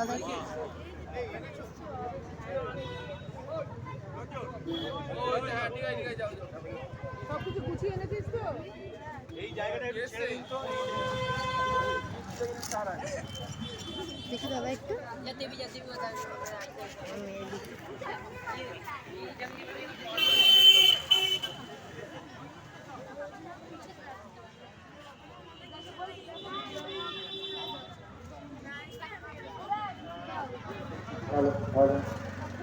দাদা সবকিছু গুছিয়ে এনেছিস তো? এই জায়গাটা দেখি দাদা একটু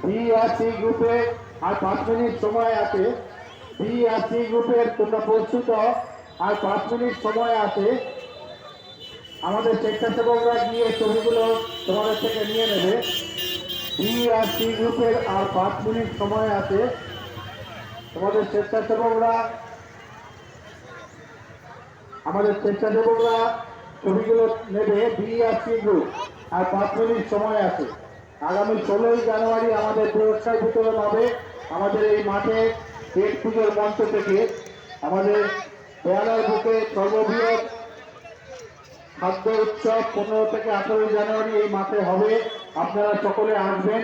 বিআরসি গ্রুপে আর 5 মিনিট সময় আছে। বিআরসি গ্রুপের তোমরা প্রস্তুত, আর 5 মিনিট সময় আছে। আমাদের স্বেচ্ছাসেবকরা গিয়ে ছবিগুলো তোমাদের থেকে নিয়ে নেবে। বিআরসি গ্রুপের আর 5 মিনিট সময় আছে। আমাদের স্বেচ্ছাসেবকরা ছবিগুলো নেবে। বিআরসি গ্রুপ আর 5 মিনিট সময় আছে। আগামী 16ই জানুয়ারি আমাদের পুরস্কার বিতরণ হবে আমাদের এই মাঠে পেট পুজোর মঞ্চ থেকে। আমাদের বেহালার বুকে সর্ববৃহৎ খাদ্য উৎসব 15 থেকে 18 জানুয়ারি এই মাঠে হবে। আপনারা সকলে আসবেন।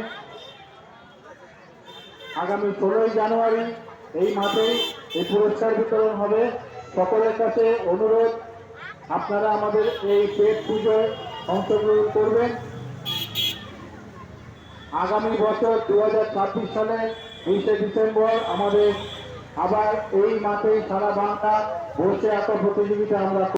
আগামী 16ই জানুয়ারি এই মাঠেই এই পুরস্কার বিতরণ হবে। সকলের কাছে অনুরোধ, আপনারা আমাদের এই পেট পুজোয় অংশগ্রহণ করবেন। আগামী বছর 2026 সালে 20শে ডিসেম্বর আমাদের আবার এই মাঠেই সারা বাংলা বসে আঁকা প্রতিযোগিতা আমরা